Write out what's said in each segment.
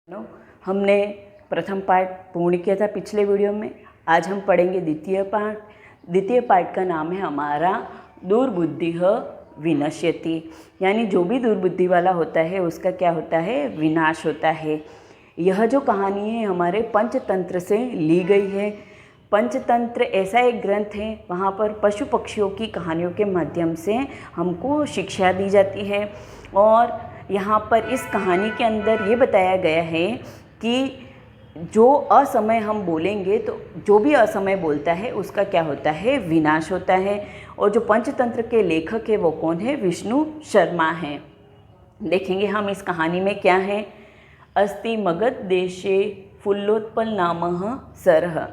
No हमने प्रथम part पूर्ण किया था पिछले वीडियो में। आज हम पढ़ेंगे द्वितीय पार्ट। द्वितीय पार्ट का नाम है हमारा दुर्बुद्धिः विनश्यति, यानी जो भी दुर्बुद्धि वाला होता है उसका क्या होता है, विनाश होता है। यह जो कहानी है हमारे पंचतंत्र से ली गई है। पंचतंत्र ऐसा एक ग्रंथ है, वहाँ पर पशु पक्षियों की कहानियों के माध्यम से हमको शिक्षा दी जाती है। और यहाँ पर इस कहानी के अंदर ये बताया गया है कि जो असमय हम बोलेंगे तो जो भी असमय बोलता है उसका क्या होता है, विनाश होता है। और जो पंचतंत्र के लेखक है वो कौन है, विष्णु शर्मा हैं। देखेंगे हम इस कहानी में क्या है। अस्ति मगध देशे फुल्लोत्पल नामः सरः,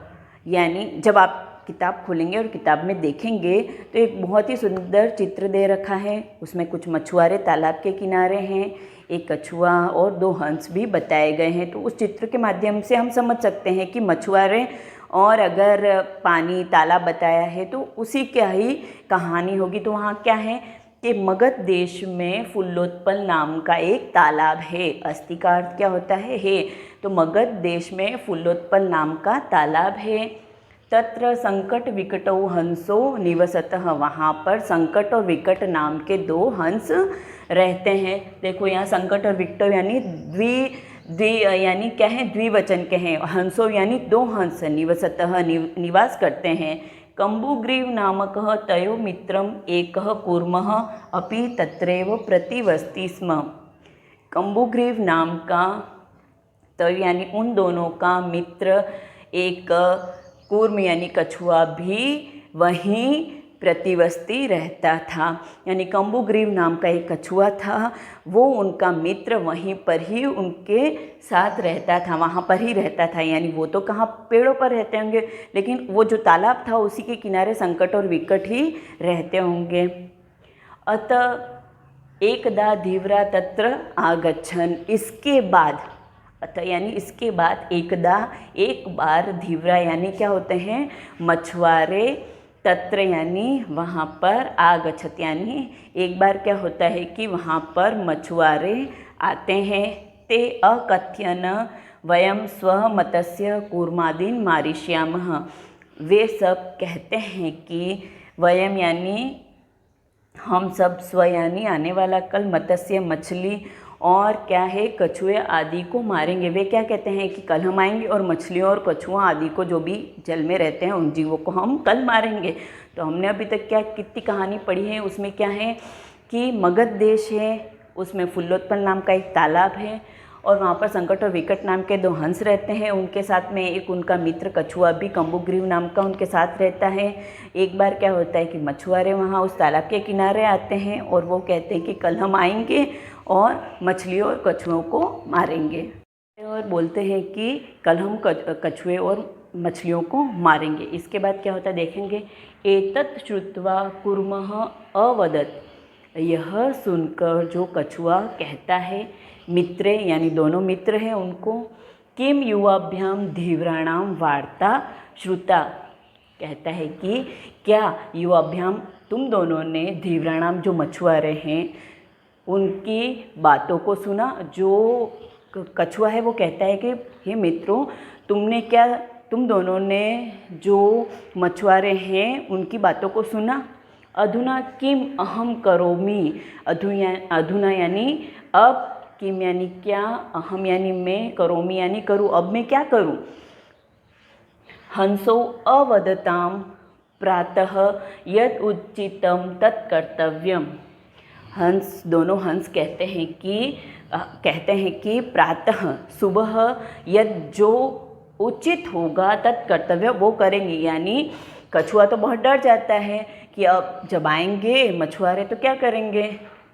यानी जब आप किताब खोलेंगे और किताब में देखेंगे तो एक बहुत ही सुंदर चित्र दे रखा है। उसमें कुछ मछुआरे तालाब के किनारे हैं, एक कछुआ और दो हंस भी बताए गए हैं। तो उस चित्र के माध्यम से हम समझ सकते हैं कि मछुआरे, और अगर पानी तालाब बताया है तो उसी क्या ही कहानी होगी। तो वहाँ क्या है कि मगध देश में फुल्लोत्पल नाम का एक तालाब है। अस्ति का अर्थ क्या होता है। तो मगध देश में फुल्लोत्पल नाम का तालाब है। तत्र संकट विकटौ हंसो निवसतः, वहाँ पर संकट और विकट नाम के दो हंस रहते हैं। देखो यहाँ संकट और विकट यानी यानी क्या है, द्विवचन के हैं। हंसो यानी दो हंस, निवसतः निवास करते हैं। कम्बुग्रीव नामकः तयो मित्रम एकः कूर्मः अपि तत्रैव प्रतिवसति स्म। कम्बुग्रीव नाम का तयो यानी उन दोनों का मित्र एक कूर्म यानी कछुआ भी वहीं प्रतिवस्ती रहता था। यानी कम्बुग्रीव नाम का एक कछुआ था, वो उनका मित्र वहीं पर ही उनके साथ रहता था, वहाँ पर ही रहता था। यानी वो तो कहाँ पेड़ों पर रहते होंगे, लेकिन वो जो तालाब था उसी के किनारे संकट और विकट ही रहते होंगे। अतः एकदा धीव्रा तत्र आगच्छन्, इसके बाद अतः यानी इसके बाद एकदा एक बार धीव्रा यानी क्या होते हैं, मछुआरे, तत्र यानी वहाँ पर, आगच्छत यानी एक बार क्या होता है कि वहाँ पर मछुआरे आते हैं। ते अकथ्यन वयम स्वमतस्य कूर्मादीन मारिष्यामः, वे सब कहते हैं कि वयम यानी हम सब, स्व यानी आने वाला कल, मत्स्य मछली और क्या है कछुए आदि को मारेंगे। वे क्या कहते हैं कि कल हम आएंगे और मछलियों और कछुओं आदि को, जो भी जल में रहते हैं उन जीवों को हम कल मारेंगे। तो हमने अभी तक क्या कितनी कहानी पढ़ी है, उसमें क्या है कि मगध देश है, उसमें फुल्लोत्पल नाम का एक तालाब है और वहाँ पर संकट और विकट नाम के दो हंस रहते हैं। उनके साथ में एक उनका मित्र कछुआ भी कम्बुग्रीव नाम का उनके साथ रहता है। एक बार क्या होता है कि मछुआरे वहाँ उस तालाब के किनारे आते हैं और वो कहते हैं कि कल हम आएंगे और मछलियों और कछुओं को मारेंगे, और बोलते हैं कि कल हम कछुए और मछलियों को मारेंगे। इसके बाद क्या होता है देखेंगे। एतत् श्रुत्वा कूर्मः अवदत्, यह सुनकर जो कछुआ कहता है, मित्रे यानी दोनों मित्र हैं उनको, किम युवाभ्याम धीव्राणाम वार्ता श्रुता, कहता है कि क्या युवाभ्याम तुम दोनों ने धीव्राणाम जो मछुआरे हैं उनकी बातों को सुना। जो कछुआ है वो कहता है कि हे मित्रों, तुम दोनों ने जो मछुआरे हैं उनकी बातों को सुना। अधुना किम अहम करोमि, अधुना यानी अब, किम यानी क्या, अहम यानी मैं, करोमि यानी करूँ, अब मैं क्या करूँ। हंसो अवदताम प्रातः यद उचितम तत्कर्तव्यम, हंस, दोनों हंस कहते हैं कि प्रातः सुबह यद जो उचित होगा तत्कर्तव्य वो करेंगे। यानी कछुआ तो बहुत डर जाता है कि अब जब आएंगे मछुआरे तो क्या करेंगे।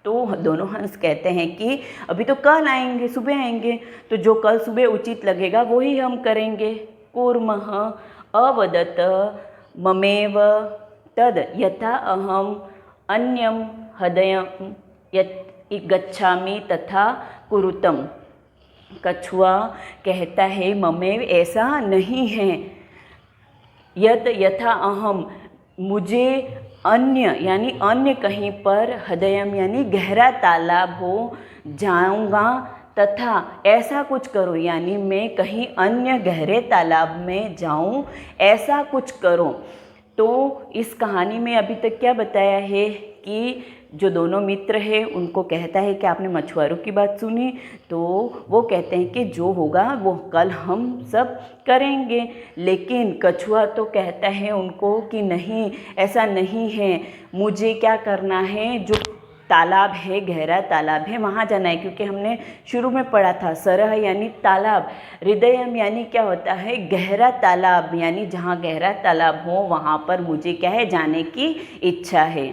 तो दोनों हंस कहते हैं कि अभी तो कल आएंगे, सुबह आएंगे, तो जो कल सुबह उचित लगेगा वो ही हम करेंगे। कूर्मः अवदत् ममेव तद यथा अहम अन्यम हृदयं गच्छामि तथा कुरुतम, कछुआ कहता है ममेव ऐसा नहीं है, यत यथा अहम मुझे अन्य यानी अन्य कहीं पर, हृदयम यानी गहरा तालाब हो जाऊंगा, तथा ऐसा कुछ करो, यानी मैं कहीं अन्य गहरे तालाब में जाऊं, ऐसा कुछ करो। तो इस कहानी में अभी तक क्या बताया है कि जो दोनों मित्र हैं उनको कहता है कि आपने मछुआरों की बात सुनी, तो वो कहते हैं कि जो होगा वो कल हम सब करेंगे। लेकिन कछुआ तो कहता है उनको कि नहीं, ऐसा नहीं है, मुझे क्या करना है, जो तालाब है, गहरा तालाब है, वहाँ जाना है। क्योंकि हमने शुरू में पढ़ा था सरह यानी तालाब, हृदयम यानी क्या होता है, गहरा तालाब, यानी जहाँ गहरा तालाब हो वहाँ पर मुझे क्या है, जाने की इच्छा है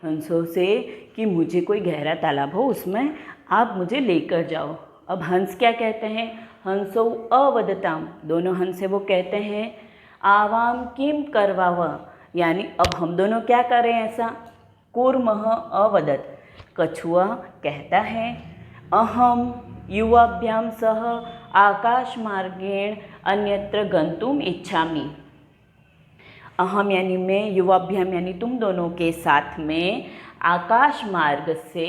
हंसों से कि मुझे कोई गहरा तालाब हो, उसमें आप मुझे लेकर जाओ। अब हंस क्या कहते हैं, हंसो अवदताम, दोनों हंस है वो कहते हैं आवाम किम करवाव, यानी अब हम दोनों क्या करें ऐसा। कूर्मः अवदत, कछुआ कहता है अहम युवाभ्याम सह आकाश मार्गेण अन्यत्र गंतुम इच्छामि। अहम यानी मैं, युवाभ्याम यानी तुम दोनों के साथ में, आकाश मार्ग से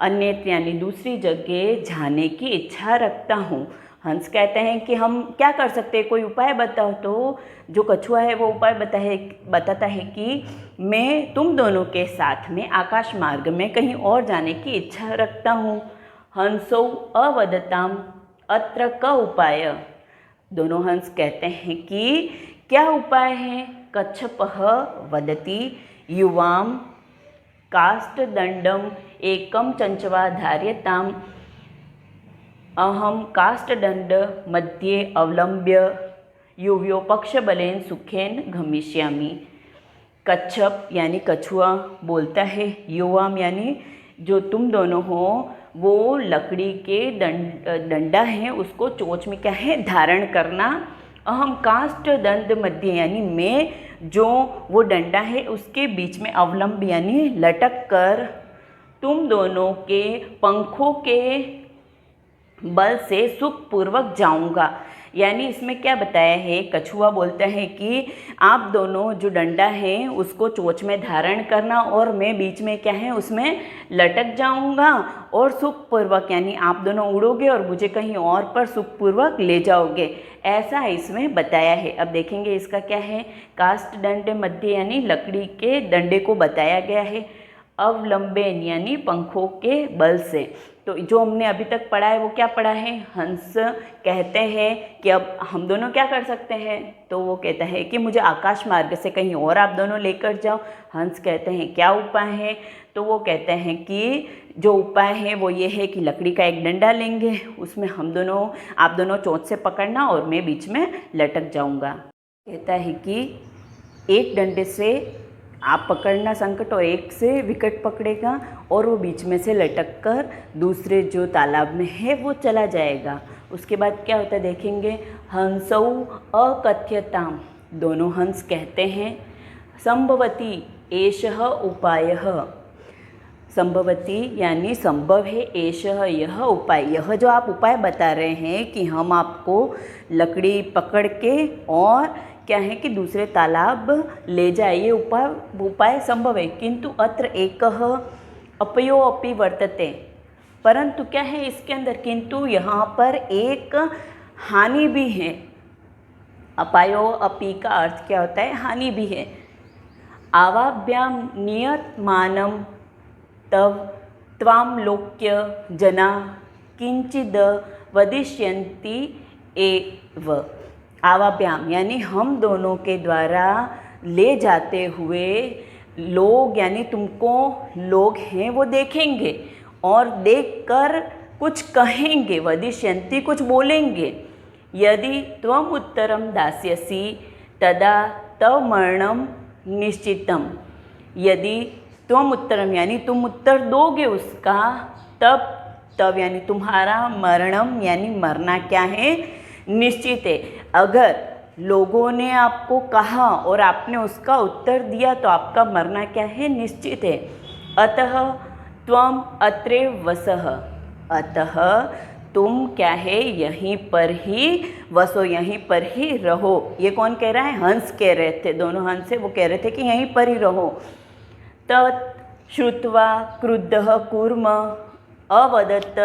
अन्यत्र यानी दूसरी जगह जाने की इच्छा रखता हूँ। हंस कहते हैं कि हम क्या कर सकते हैं, कोई उपाय बताओ। तो जो कछुआ है वो उपाय बताता है कि मैं तुम दोनों के साथ में आकाश मार्ग में कहीं और जाने की इच्छा रखता हूँ। हंसौ अवदताम अत्र क उपाय, दोनों हंस कहते हैं कि क्या उपाय है। कच्छपः वदति युवां काष्ठदण्डम् एकं चञ्चवा धार्यताम् अहम काष्ठदण्ड मध्ये अवलंब्य युव्यो पक्षबलेन सुखेन गमिष्यामि। कच्छप यानी कछुआ बोलता है, युवाम यानी जो तुम दोनों हो वो लकड़ी के डंडा है उसको चोंच में क्या है, धारण करना। अहम काष्ठ दंड मध्य यानी मैं जो वो डंडा है उसके बीच में अवलंब यानी लटक कर तुम दोनों के पंखों के बल से सुखपूर्वक जाऊंगा। यानी इसमें क्या बताया है, कछुआ बोलता है कि आप दोनों जो डंडा है उसको चोंच में धारण करना और मैं बीच में क्या है उसमें लटक जाऊंगा और सुखपूर्वक यानी आप दोनों उड़ोगे और मुझे कहीं और पर सुखपूर्वक ले जाओगे, ऐसा इसमें बताया है। अब देखेंगे इसका क्या है। काष्ठ दंड मध्य यानी लकड़ी के डंडे को बताया गया है। अवलंबेन यानी पंखों के बल से। तो जो हमने अभी तक पढ़ा है वो क्या पढ़ा है, हंस कहते हैं कि अब हम दोनों क्या कर सकते हैं। तो वो कहता है कि मुझे आकाश मार्ग से कहीं और आप दोनों लेकर जाओ। हंस कहते हैं क्या उपाय है। तो वो कहते हैं कि जो उपाय है वो ये है कि लकड़ी का एक डंडा लेंगे, उसमें आप दोनों चोंच से पकड़ना और मैं बीच में लटक जाऊंगा। कहता है कि एक डंडे से आप पकड़ना संकट और एक से विकट पकड़ेगा और वो बीच में से लटक कर दूसरे जो तालाब में है वो चला जाएगा। उसके बाद क्या होता है देखेंगे। हंसौ अकथ्यताम, दोनों हंस कहते हैं संभवती एषः उपायः, संभवती यानी संभव है, एषः यह उपाय, यह जो आप उपाय बता रहे हैं कि हम आपको लकड़ी पकड़ के और क्या है कि दूसरे तालाब ले जाए, ये उपाय संभव है। किंतु अत्र एकः अपयो अपि वर्तते, परंतु क्या है इसके अंदर, किंतु यहाँ पर एक हानि भी है। अपायो अपि का अर्थ क्या होता है, हानि भी है। आवाभ्याम नियतमानं तव त्वाम लोक्य जना किंचिद वदिष्यन्ति एव। आवाभ्याम यानी हम दोनों के द्वारा ले जाते हुए लोग यानी तुमको लोग हैं वो देखेंगे और देखकर कुछ कहेंगे, वदिष्यन्ति कुछ बोलेंगे। यदि त्वम उत्तरम दास्यसि तदा तव मरणम निश्चितम, यदि त्वम उत्तरम यानी तुम उत्तर दोगे उसका, तब यानी तुम्हारा मरणम यानी मरना क्या है, निश्चित है। अगर लोगों ने आपको कहा और आपने उसका उत्तर दिया तो आपका मरना क्या है, निश्चित है। अतः त्वम अत्रे वसः, अतः तुम क्या है यहीं पर ही वसो, यहीं पर ही रहो। ये कौन कह रहा है, हंस कह रहे थे, दोनों हंस है वो कह रहे थे कि यहीं पर ही रहो। तत् श्रुत्वा क्रुद्धः कूर्म अवदत्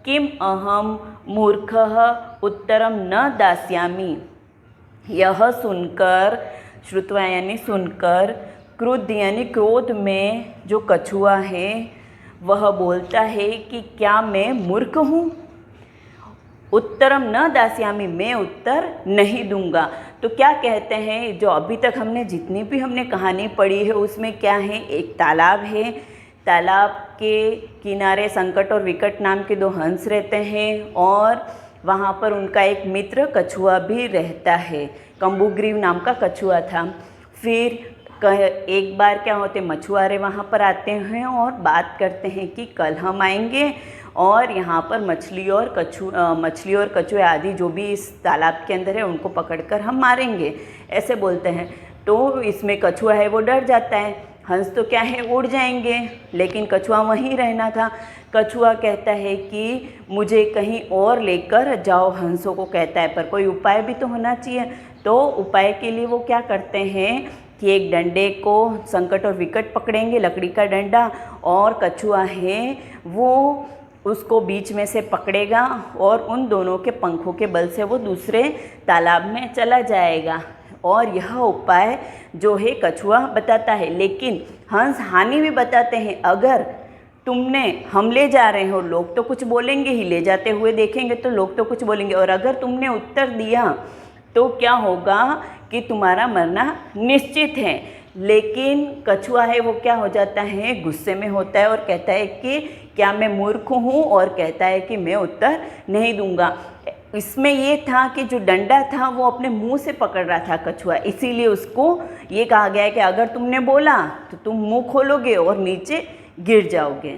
किम अहम मूर्खः उत्तरम न दास्यामि। यह सुनकर, श्रुत्वा यानी सुनकर, क्रुद्ध यानी क्रोध में जो कछुआ है वह बोलता है कि क्या मैं मूर्ख हूँ। उत्तरम न दास्यामि, मैं उत्तर नहीं दूंगा। तो क्या कहते हैं, जो अभी तक हमने कहानी पढ़ी है उसमें क्या है, एक तालाब है, तालाब के किनारे संकट और विकट नाम के 2 हंस रहते हैं और वहाँ पर उनका एक मित्र कछुआ भी रहता है, कंबुग्रीव नाम का कछुआ था। फिर एक बार क्या होते, मछुआरे वहाँ पर आते हैं और बात करते हैं कि कल हम आएंगे और यहाँ पर मछली और कछुए आदि जो भी इस तालाब के अंदर है उनको पकड़कर हम मारेंगे, ऐसे बोलते हैं। तो इसमें कछुआ है वो डर जाता है, हंस तो क्या है उड़ जाएंगे, लेकिन कछुआ वहीं रहना था। कछुआ कहता है कि मुझे कहीं और लेकर जाओ, हंसों को कहता है, पर कोई उपाय भी तो होना चाहिए। तो उपाय के लिए वो क्या करते हैं कि एक डंडे को संकट और विकट पकड़ेंगे, लकड़ी का डंडा, और कछुआ है वो उसको बीच में से पकड़ेगा और उन दोनों के पंखों के बल से वो दूसरे तालाब में चला जाएगा। और यह उपाय जो है कछुआ बताता है, लेकिन हंस हानि भी बताते हैं। अगर हम ले जा रहे हो, लोग तो कुछ बोलेंगे ही, ले जाते हुए देखेंगे तो लोग तो कुछ बोलेंगे, और अगर तुमने उत्तर दिया तो क्या होगा कि तुम्हारा मरना निश्चित है। लेकिन कछुआ है वो क्या हो जाता है, गुस्से में होता है और कहता है कि क्या मैं मूर्ख हूँ, और कहता है कि मैं उत्तर नहीं दूंगा। इसमें ये था कि जो डंडा था वो अपने मुंह से पकड़ रहा था कछुआ, इसीलिए उसको ये कहा गया है कि अगर तुमने बोला तो तुम मुंह खोलोगे और नीचे गिर जाओगे।